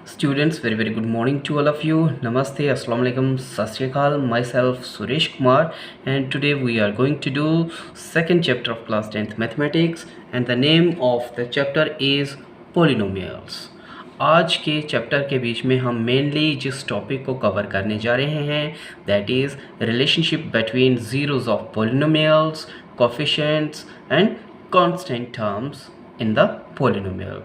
Students, very good morning to all of you. Namaste, Assalamu alaikum, Sat Shri Akal. Myself Suresh Kumar, and today we are going to do second chapter of class 10th mathematics, and the name of the chapter is polynomials. आज के chapter के बीच में हम mainly जिस topic को cover करने जा रहे हैं that is relationship between zeros of polynomials, coefficients and constant terms in the polynomial.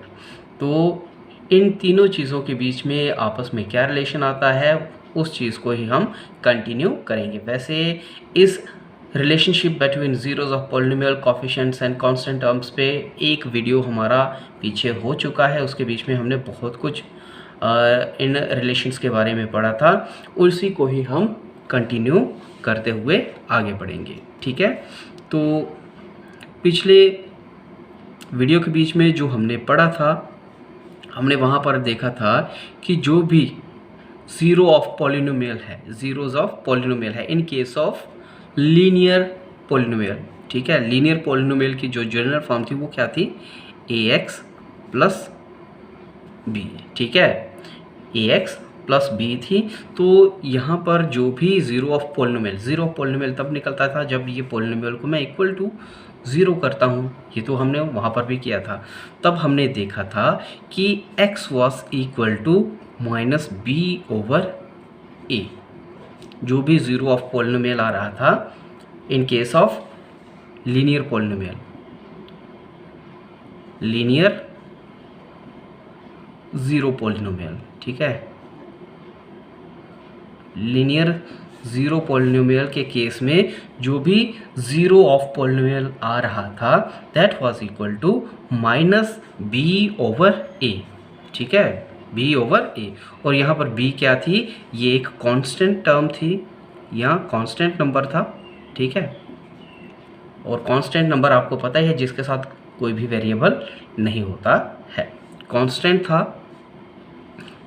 तो इन तीनों चीज़ों के बीच में आपस में क्या रिलेशन आता है उस चीज़ को ही हम कंटिन्यू करेंगे। वैसे इस relationship between zeros of polynomial, coefficients and constant terms पे एक वीडियो हमारा पीछे हो चुका है। उसके बीच में हमने बहुत कुछ इन रिलेशंस के बारे में पढ़ा था, उसी को ही हम कंटिन्यू करते हुए आगे बढ़ेंगे। ठीक है, तो पिछले वीडियो के बीच में जो हमने पढ़ा था, हमने वहाँ पर देखा था कि जो भी ज़ीरो ऑफ पॉलिनोमियल है, ज़ीरोज़ ऑफ पॉलिनोमियल है in case of linear polynomial. ठीक है, लीनियर पॉलिनोमियल की जो जनरल फॉर्म थी वो क्या थी? ax plus B. ठीक है, ax प्लस बी थी। तो यहाँ पर जो भी ज़ीरो ऑफ पॉलिनोमियल तब निकलता था जब ये पॉलिनोमियल को मैं इक्वल टू ज़ीरो करता हूँ। ये तो हमने वहाँ पर भी किया था। तब हमने देखा था कि x was equal to minus B over A. जो भी ज़ीरो ऑफ पॉलिनोमियल आ रहा था in case of linear polynomial, linear zero polynomial. ठीक है, लीनियर ज़ीरो पॉलिनोमियल के केस में जो भी ज़ीरो ऑफ पॉलिनोमियल आ रहा था that was equal to minus B over A. ठीक है, बी ओवर ए। और यहाँ पर बी क्या थी? ये एक कांस्टेंट टर्म थी, यहाँ कांस्टेंट नंबर था। ठीक है, और कांस्टेंट नंबर आपको पता ही है जिसके साथ कोई भी वेरिएबल नहीं होता है। कांस्टेंट था,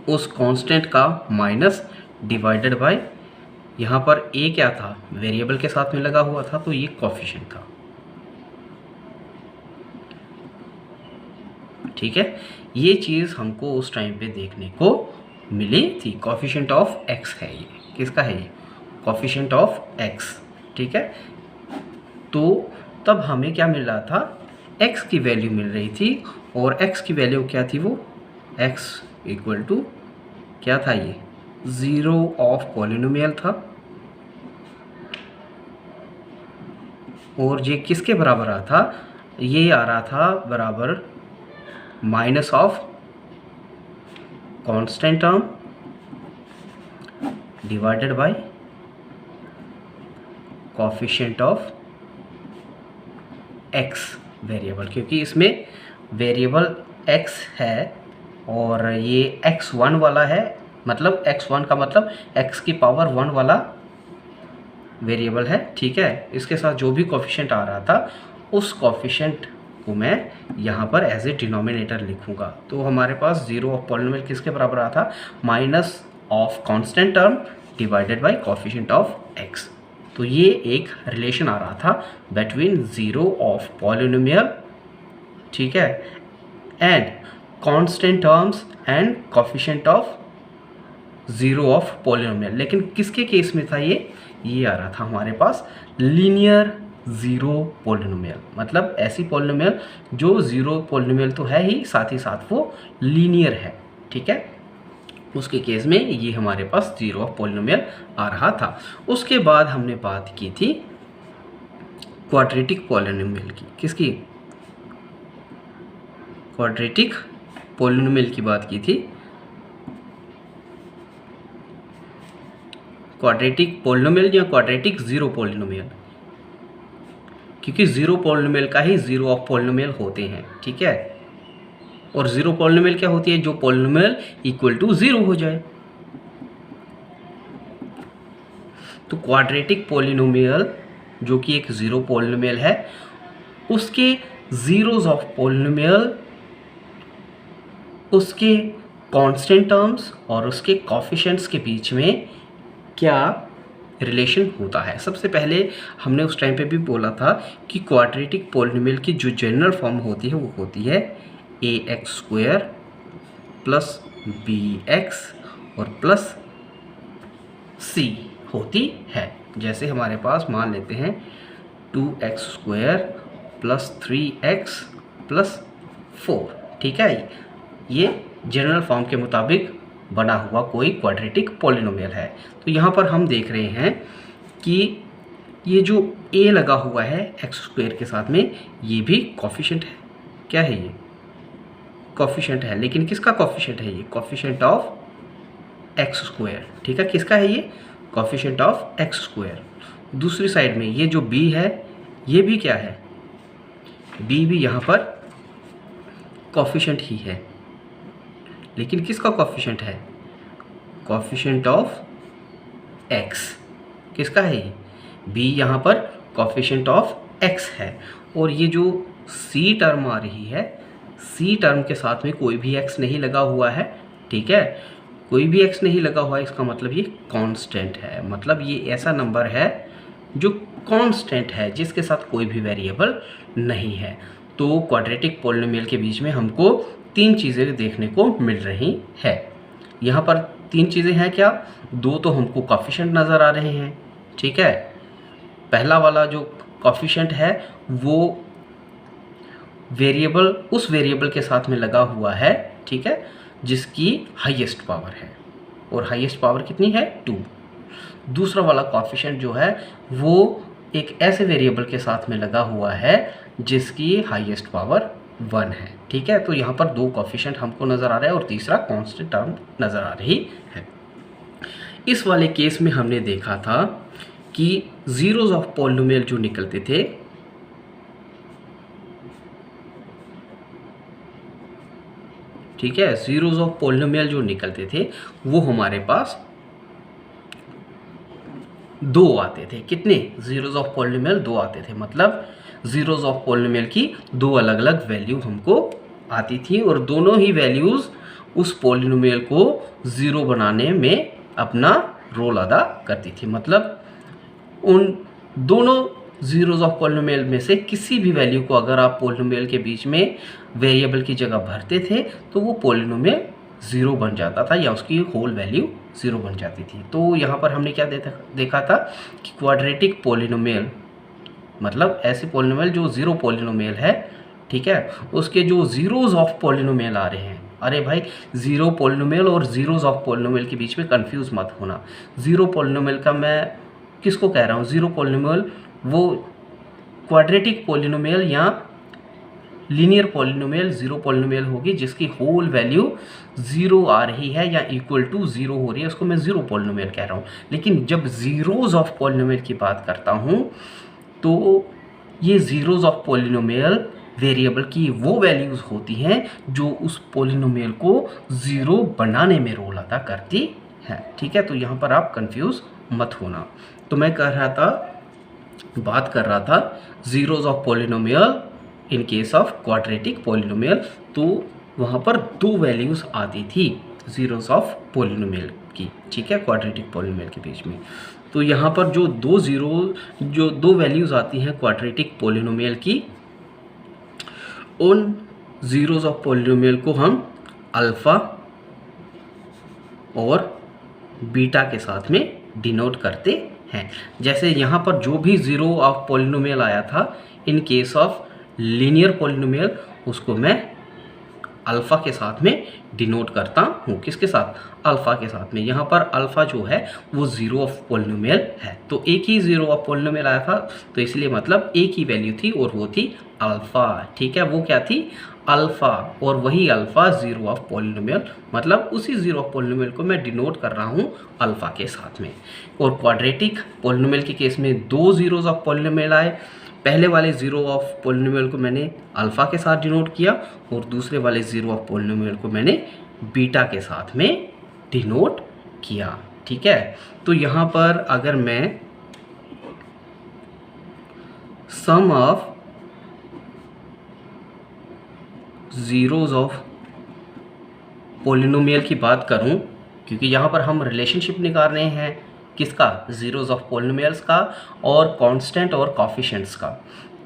उस कांस्टेंट का माइनस डिवाइडेड बाय, यहाँ पर ए क्या था? वेरिएबल के साथ में लगा हुआ था, तो ये कोफिशिएंट था। ठीक है, ये चीज़ हमको उस टाइम पे देखने को मिली थी। कोफिशिएंट ऑफ एक्स है ये। किसका है ये? Coefficient of x. ठीक है, तो तब हमें क्या मिल रहा था? एक्स की वैल्यू मिल रही थी, और एक्स की वैल्यू क्या थी? वो एक्स इक्वल टू क्या था? ये ज़ीरो ऑफ पॉलिनोमियल था, और ये किसके बराबर आ था? ये आ रहा था बराबर minus of constant term divided by coefficient of x variable, क्योंकि इसमें वेरिएबल एक्स है और ये x1 वाला है, मतलब x1 का मतलब x की पावर 1 वाला वेरिएबल है। ठीक है, इसके साथ जो भी कोफिशिएंट आ रहा था उस कोफिशिएंट को मैं यहाँ पर एज ए डिनोमिनेटर लिखूँगा। तो हमारे पास ज़ीरो ऑफ पॉलिनोमियल किसके बराबर आ था? Minus of constant term divided by coefficient of x. तो ये एक रिलेशन आ रहा था बिटवीन ज़ीरो ऑफ पॉलिनोमियल, ठीक है, and constant terms and coefficient of zero of polynomial. लेकिन किसके केस में था ये आ रहा था हमारे पास लीनियर ज़ीरो पॉलिनोमियल, मतलब ऐसी पॉलिनोमियल जो ज़ीरो पॉलिनोमियल तो है ही, साथ ही साथ वो लीनियर है। ठीक है, उसके केस में ये हमारे पास ज़ीरो ऑफ पॉलिनोमियल आ रहा था। उसके बाद हमने बात की थी क्वाड्रेटिक पॉलिनोमियल की। किसकी? क्वाड्रेटिक पॉलिनोमियल की बात की थी। क्वाड्रेटिक पॉलिनोमियल या क्वाड्रेटिक ज़ीरो पॉलिनोमियल, क्योंकि ज़ीरो पॉलिनोमियल का ही ज़ीरो ऑफ पॉलिनोमियल होते हैं। ठीक है, और ज़ीरो पॉलिनोमियल क्या होती है? जो पॉलिनोमियल इक्वल टू ज़ीरो हो जाए। तो क्वाड्रेटिक पॉलिनोमियल जो कि एक ज़ीरो पॉलिनोमियल है, उसके ज़ीरोज़ ऑफ पॉलिनोमियल, उसके कांस्टेंट टर्म्स और उसके कोफिशिएंट्स के बीच में क्या रिलेशन होता है। सबसे पहले हमने उस टाइम पे भी बोला था कि क्वाड्रेटिक पॉलिनोमियल की जो जनरल फॉर्म होती है वो होती है ax² प्लस बी एक्स और प्लस सी होती है। जैसे हमारे पास मान लेते हैं 2x² प्लस 3x प्लस 4, ठीक है। ये जनरल फॉर्म के मुताबिक बना हुआ कोई क्वाड्रेटिक पॉलिनोमियल है। तो यहाँ पर हम देख रहे हैं कि ये जो a लगा हुआ है x² के साथ में, ये भी कॉफिशिएंट है। क्या है ये? कॉफिशिएंट है। लेकिन किसका कॉफिशिएंट है? ये कॉफिशिएंट ऑफ x², ठीक है। किसका है ये? Coefficient of x²। दूसरी साइड में ये जो b है, ये भी क्या है? b भी यहाँ पर कॉफिशिएंट ही है। लेकिन किसका कॉफिशिएंट है? Coefficient of x। किसका है ये? b यहाँ पर कॉफिशिएंट ऑफ x है। और ये जो c टर्म आ रही है, c टर्म के साथ में कोई भी x नहीं लगा हुआ है, ठीक है। कोई भी x नहीं लगा हुआ है, इसका मतलब ये कांस्टेंट है। मतलब ये ऐसा नंबर है जो कांस्टेंट है, जिसके साथ कोई भी वेरिएबल नहीं है। तो क्वाड्रेटिक पॉलिनोमियल के बीच में हमको तीन चीज़ें देखने को मिल रही है। यहाँ पर तीन चीज़ें हैं क्या? दो तो हमको कॉफिशिएंट नज़र आ रहे हैं, ठीक है। पहला वाला जो कॉफिशिएंट है वो वेरिएबल, उस वेरिएबल के साथ में लगा हुआ है, ठीक है, जिसकी हाईएस्ट पावर है। और हाईएस्ट पावर कितनी है? 2। दूसरा वाला कॉफिशिएंट जो है वो एक ऐसे वेरिएबल के साथ में लगा हुआ है जिसकी हाईएस्ट पावर 1 है, ठीक है। तो यहाँ पर दो कॉफिशिएंट हमको नज़र आ रहा है और तीसरा कांस्टेंट टर्म नज़र आ रही है। इस वाले केस में हमने देखा था कि जीरोज ऑफ पॉलिनोमियल जो निकलते थे, ठीक है, जीरोज ऑफ पॉलिनोमियल जो निकलते थे वो हमारे पास दो आते थे। कितने? जीरोज ऑफ पॉलिनोमियल दो आते थे। मतलब जीरोज ऑफ पॉलिनोमियल की दो अलग अलग वैल्यू हमको आती थी और दोनों ही वैल्यूज़ उस पॉलिनोमियल को ज़ीरो बनाने में अपना रोल अदा करती थी। मतलब उन दोनों जीरोज ऑफ पॉलिनोमियल में से किसी भी वैल्यू को अगर आप पॉलिनोमियल के बीच में वेरिएबल की जगह भरते थे तो वो पॉलिनोमियल ज़ीरो बन जाता था या उसकी होल वैल्यू ज़ीरो बन जाती थी। तो यहाँ पर हमने क्या देखा था कि क्वाड्रेटिक पॉलिनोमियल मतलब ऐसे पॉलिनोमियल जो ज़ीरो पॉलिनोमियल है, ठीक है, उसके जो ज़ीरोज ऑफ पॉलिनोमियल आ रहे हैं। अरे भाई, ज़ीरो पॉलिनोमियल और ज़ीरोज ऑफ पॉलिनोमियल के बीच में कंफ्यूज मत होना। ज़ीरो पॉलिनोमियल का मैं किसको कह रहा हूँ? ज़ीरो पॉलिनोमियल वो क्वाड्रेटिक पॉलिनोमियल या लीनियर पॉलिनोमियल ज़ीरो पॉलिनोमियल होगी जिसकी होल वैल्यू ज़ीरो आ रही है या इक्वल टू ज़ीरो हो रही है, उसको मैं ज़ीरो पॉलिनोमियल कह रहा हूँ। लेकिन जब ज़ीरोज़ ऑफ पॉलिनोमियल की बात करता हूँ तो ये ज़ीरोज़ ऑफ पॉलिनोमियल वेरिएबल की वो वैल्यूज़ होती हैं जो उस पॉलिनोमियल को ज़ीरो बनाने में रोल अदा करती है, ठीक है। तो यहाँ पर आप कंफ्यूज मत होना। तो मैं बात कर रहा था zeros of polynomial in case of quadratic polynomial. तो वहाँ पर दो वैल्यूज़ आती थी ज़ीरोज़ ऑफ पॉलिनोमियल की, ठीक है, क्वाड्रेटिक पॉलिनोमियल के बीच में। तो यहाँ पर जो दो वैल्यूज़ आती हैं क्वाड्रेटिक पॉलिनोमियल की, उन ज़ीरोज़ ऑफ पॉलिनोमियल को हम अल्फ़ा और बीटा के साथ में डिनोट करते हैं। जैसे यहाँ पर जो भी ज़ीरो ऑफ पॉलिनोमियल आया था in case of linear polynomial, उसको मैं अल्फ़ा के साथ में डिनोट करता हूँ। किसके साथ? अल्फ़ा के साथ में। यहाँ पर अल्फ़ा जो है वो ज़ीरो ऑफ पॉलिनोमियल है। तो एक ही ज़ीरो ऑफ पॉलिनोमियल आया था तो इसलिए मतलब एक ही वैल्यू थी और वो थी अल्फ़ा, ठीक है। वो क्या थी? अल्फ़ा। और वही अल्फ़ा ज़ीरो ऑफ पॉलिनोमियल, मतलब उसी ज़ीरो ऑफ पॉलिनोमियल को मैं डिनोट कर रहा हूँ अल्फ़ा के साथ में। और क्वाड्रेटिक पॉलिनोमियल के केस में दो ज़ीरोज़ ऑफ पॉलिनोमियल आए। पहले वाले ज़ीरो ऑफ पॉलिनोमियल को मैंने अल्फ़ा के साथ डिनोट किया और दूसरे वाले ज़ीरो ऑफ पॉलिनोमियल को मैंने बीटा के साथ में डिनोट किया, ठीक है। तो यहाँ पर अगर मैं सम ऑफ ज़ीरोज़ ऑफ पॉलिनोमियल की बात करूँ, क्योंकि यहाँ पर हम रिलेशनशिप निकाल रहे हैं किसका? ज़ीरोज़ ऑफ पॉलिनोमियल्स का और कांस्टेंट और कॉफिशिएंट्स का।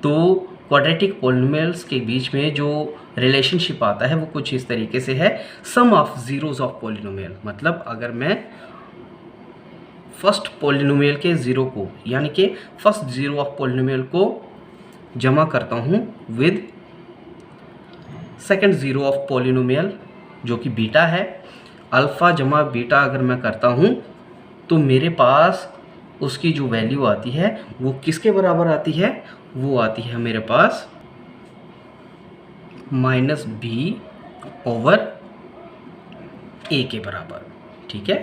तो क्वाड्रेटिक पॉलिनोमियल्स के बीच में जो रिलेशनशिप आता है वो कुछ इस तरीके से है, sum of zeros of polynomial. मतलब अगर मैं फर्स्ट पॉलिनोमियल के ज़ीरो को, यानी कि फर्स्ट ज़ीरो ऑफ पॉलिनोमियल को जमा करता हूँ with second zero of polynomial जो कि बीटा है, अल्फ़ा जमा बीटा अगर मैं करता हूँ तो मेरे पास उसकी जो वैल्यू आती है वो किसके बराबर आती है, वो आती है मेरे पास माइनस बी ओवर ए के बराबर। ठीक है,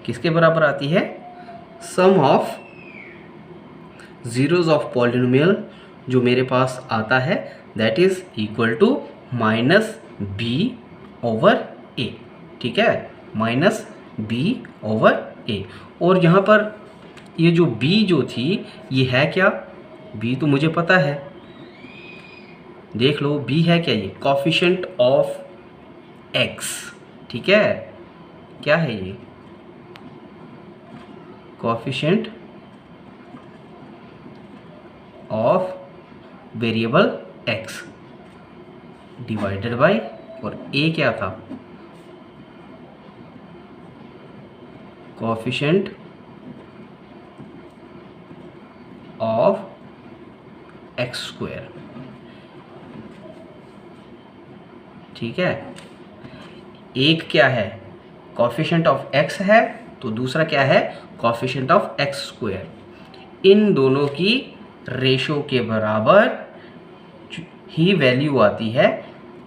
किसके बराबर आती है, sum of zeros of polynomial जो मेरे पास आता है that is equal to minus B over A. ठीक है, माइनस बी ओवर ए। और यहाँ पर ये जो b जो थी ये है क्या, b तो मुझे पता है, देख लो b है क्या, ये कोफिशिएंट ऑफ x। ठीक है, क्या है ये, coefficient of variable x divided bye, और a क्या था, कोफिशिएंट ऑफ एक्स स्क्वायर। ठीक है, एक क्या है, कोफिशिएंट ऑफ x है, तो दूसरा क्या है, कोफिशिएंट ऑफ एक्स स्क्वायर। इन दोनों की रेशो के बराबर ही वैल्यू आती है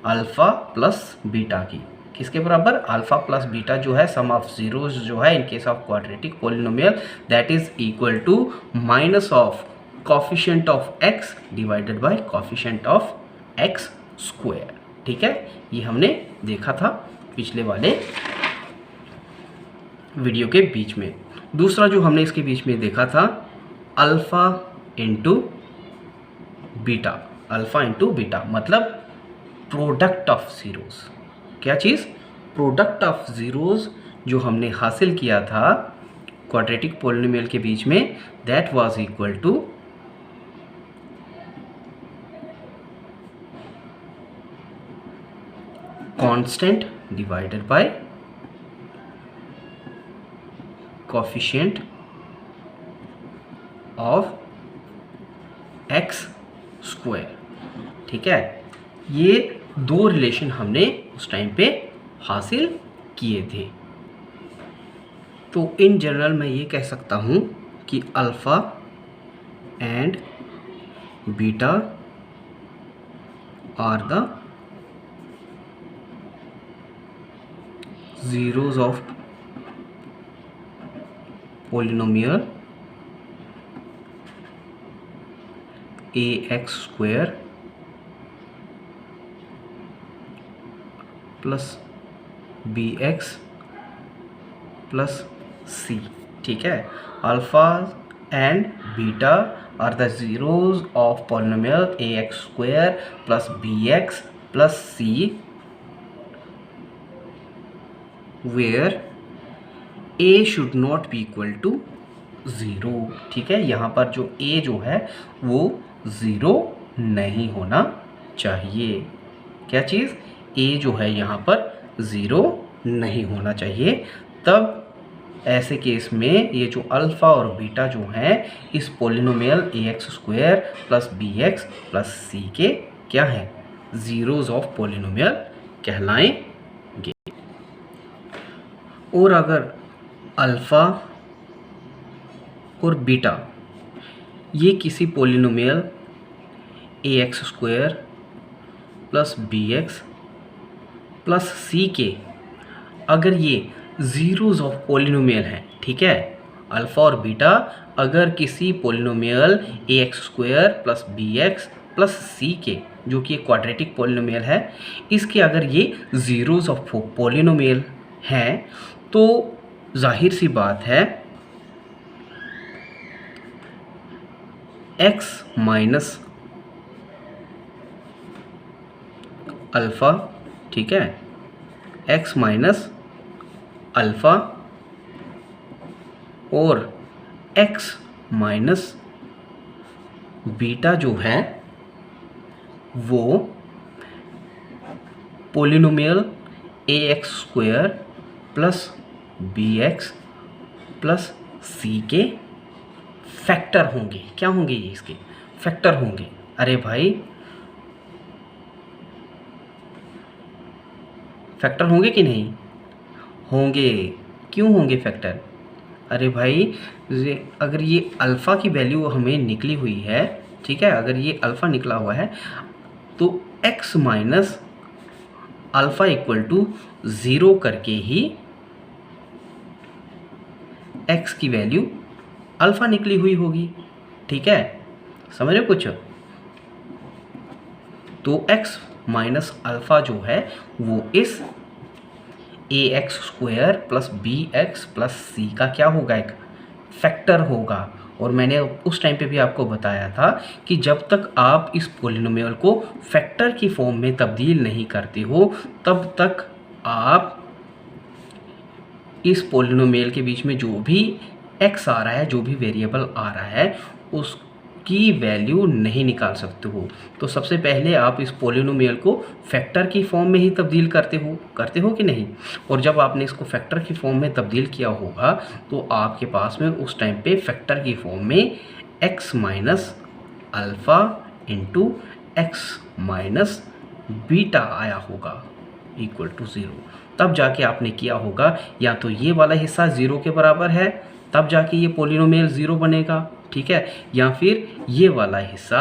अल्फ़ा प्लस बीटा की। किसके बराबर, अल्फ़ा प्लस बीटा जो है सम ऑफ ज़ीरोज़ जो है in case of quadratic polynomial that is equal to minus of coefficient of x divided by coefficient of x square. ठीक है, ये हमने देखा था पिछले वाले वीडियो के बीच में। दूसरा जो हमने इसके बीच में देखा था alpha into beta, alpha into beta मतलब प्रोडक्ट ऑफ ज़ीरोज़। क्या चीज़, प्रोडक्ट ऑफ ज़ीरोज़ जो हमने हासिल किया था क्वाड्रेटिक पॉलिनोमियल के बीच में that was equal to constant divided by coefficient of X square. ठीक है, ये दो रिलेशन हमने उस टाइम पे हासिल किए थे। तो इन जनरल मैं ये कह सकता हूँ कि alpha and beta are the zeros of polynomial ax square plus bx plus c। ठीक है, alpha and beta are the zeros of polynomial ax square plus bx plus c where a should not be equal to zero. ठीक है, यहाँ पर जो a जो है वो ज़ीरो नहीं होना चाहिए। क्या चीज़, a जो है यहाँ पर ज़ीरो नहीं होना चाहिए। तब ऐसे केस में ये जो अल्फ़ा और बीटा जो हैं इस polynomial ax square plus bx plus c के क्या हैं, ज़ीरोज़ ऑफ पॉलिनोमियल कहलाएंगे। और अगर अल्फ़ा और बीटा ये किसी polynomial ax square plus bx plus c के अगर ये ज़ीरोज़ ऑफ पॉलिनोमियल हैं, ठीक है, अल्फ़ा और बीटा अगर किसी polynomial ax square plus bx plus c के जो कि एक क्वाड्रेटिक पॉलिनोमियल है इसके अगर ये ज़ीरोज़ ऑफ पॉलिनोमियल हैं तो जाहिर सी बात है x माइनस अल्फ़ा, ठीक है, x माइनस अल्फ़ा और x माइनस बीटा जो है वो polynomial A X square plus B X plus C के फैक्टर होंगे। क्या होंगे ये? इसके फैक्टर होंगे। अरे भाई फैक्टर होंगे कि नहीं होंगे? क्यों होंगे फैक्टर? अरे भाई अगर ये अल्फ़ा की वैल्यू हमें निकली हुई है, ठीक है, अगर ये अल्फ़ा निकला हुआ है तो x minus alpha equal to 0 करके ही x की वैल्यू अल्फ़ा निकली हुई होगी। ठीक है, समझ रहे कुछ? तो x माइनस अल्फ़ा जो है वो इस A X square plus B X plus C का क्या होगा? एक फैक्टर होगा। और मैंने उस टाइम पे भी आपको बताया था कि जब तक आप इस पोलिनोमियल को फैक्टर की फॉर्म में तब्दील नहीं करते हो तब तक आप इस पोलिनोमियल के बीच में जो भी x आ रहा है, जो भी वेरिएबल आ रहा है, उसकी वैल्यू नहीं निकाल सकते हो। तो सबसे पहले आप इस पोलिनोमियल को फैक्टर की फॉर्म में ही तब्दील करते हो कि नहीं? और जब आपने इसको फैक्टर की फॉर्म में तब्दील किया होगा तो आपके पास में उस टाइम पे फैक्टर की फॉर्म में x minus alpha into x minus beta आया होगा इक्वल टू 0। तब जाके आपने किया होगा या तो ये वाला हिस्सा 0 के बराबर है तब जाके ये पोलिनोमियल 0 बनेगा, ठीक है, या फिर ये वाला हिस्सा